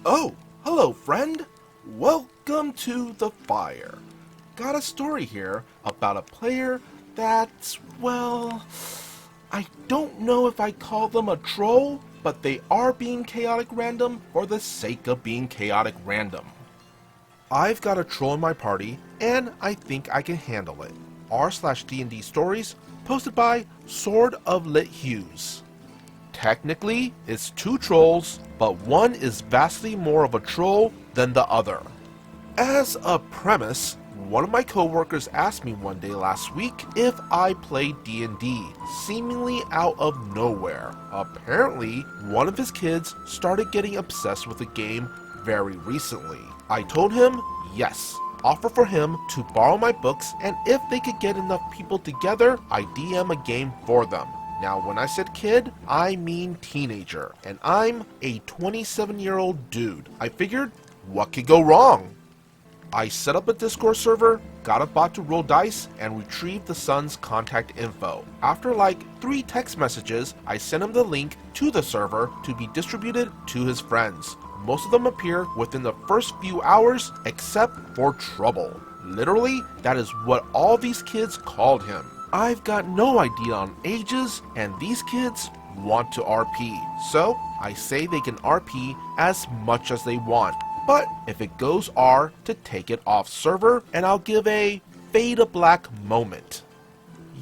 Oh, hello, friend. Welcome to the fire. Got a story here about a player that's, well, I don't know if I call them a troll, but they are being chaotic random for the sake of being chaotic random. I've got a troll in my party, and I think I can handle it. r/dndstories, posted by Sword of Lit Hues. Technically, it's two trolls, but one is vastly more of a troll than the other. As a premise, one of my coworkers asked me one day last week if I played D&D, seemingly out of nowhere. Apparently, one of his kids started getting obsessed with the game very recently. I told him yes, offer for him to borrow my books, and if they could get enough people together, I DM a game for them. Now, when I said kid, I mean teenager, and I'm a 27-year-old dude. I figured, what could go wrong? I set up a Discord server, got a bot to roll dice, and retrieved the son's contact info. After like 3 text messages, I sent him the link to the server to be distributed to his friends. Most of them appear within the first few hours, except for Trouble. Literally, that is what all these kids called him. I've got no idea on ages, and these kids want to RP, so I say they can RP as much as they want. But if it goes R, to take it off server, and I'll give a fade to black moment.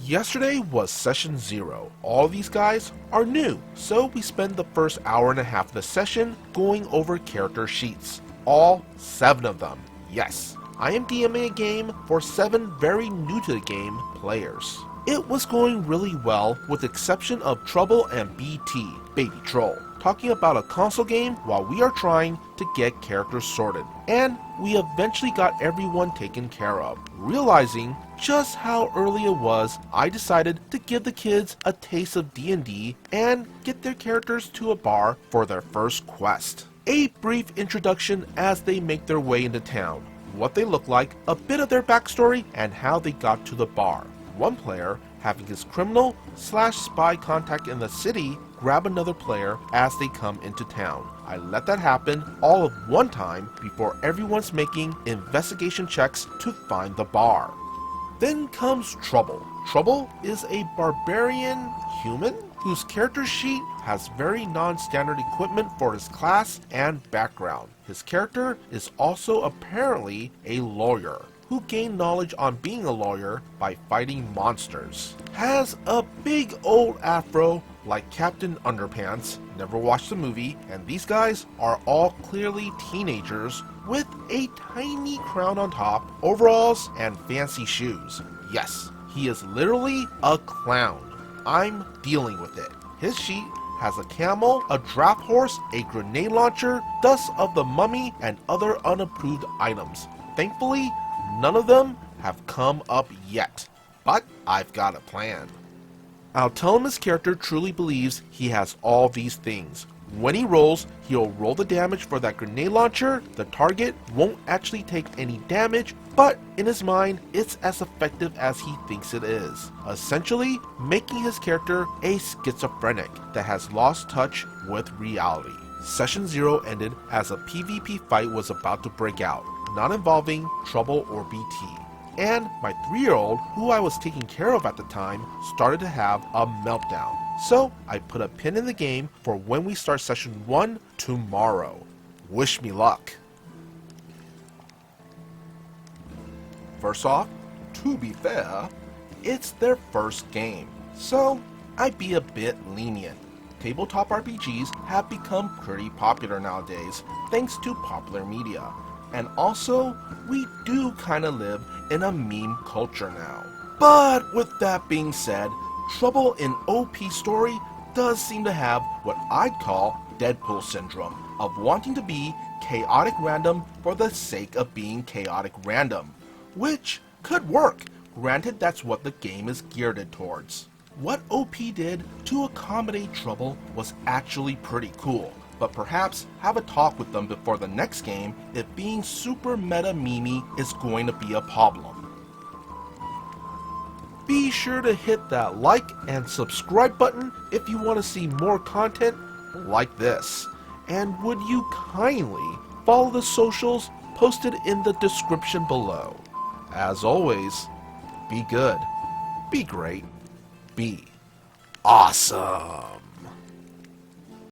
Yesterday was session 0. All these guys are new, so we spend the first hour and a half of the session going over character sheets. All 7 of them. Yes, I am DMing a game for 7 very new to the game players. It was going really well with the exception of Trouble and BT, Baby Troll, talking about a console game while we are trying to get characters sorted. And we eventually got everyone taken care of. Realizing just how early it was, I decided to give the kids a taste of D&D and get their characters to a bar for their first quest. A brief introduction as they make their way into town, what they look like, a bit of their backstory, and how they got to the bar. One player, having his criminal/spy contact in the city, grab another player as they come into town. I let that happen all of one time before everyone's making investigation checks to find the bar. Then comes Trouble. Trouble is a barbarian human whose character sheet has very non-standard equipment for his class and background. His character is also apparently a lawyer, who gained knowledge on being a lawyer by fighting monsters. Has a big old afro like Captain Underpants, never watched the movie, and these guys are all clearly teenagers with a tiny crown on top, overalls, and fancy shoes. Yes, he is literally a clown. I'm dealing with it. His sheet has a camel, a draft horse, a grenade launcher, dust of the mummy, and other unapproved items. Thankfully, none of them have come up yet, but I've got a plan. I'll tell him his character truly believes he has all these things. When he rolls, he'll roll the damage for that grenade launcher. The target won't actually take any damage, but in his mind, it's as effective as he thinks it is. Essentially, making his character a schizophrenic that has lost touch with reality. Session 0 ended as a PvP fight was about to break out, not involving Trouble or BT. And my 3-year-old, who I was taking care of at the time, started to have a meltdown. So I put a pin in the game for when we start session 1 tomorrow. Wish me luck. First off, to be fair, it's their first game, so I'd be a bit lenient. Tabletop RPGs have become pretty popular nowadays, thanks to popular media. And also, we do kinda live in a meme culture now. But with that being said, Trouble in OP Story does seem to have what I'd call Deadpool syndrome, of wanting to be chaotic random for the sake of being chaotic random, which could work, granted that's what the game is geared towards. What OP did to accommodate Trouble was actually pretty cool, but perhaps have a talk with them before the next game if being super meta memey is going to be a problem. Be sure to hit that like and subscribe button if you want to see more content like this. And would you kindly follow the socials posted in the description below. As always, be good, be great, be awesome.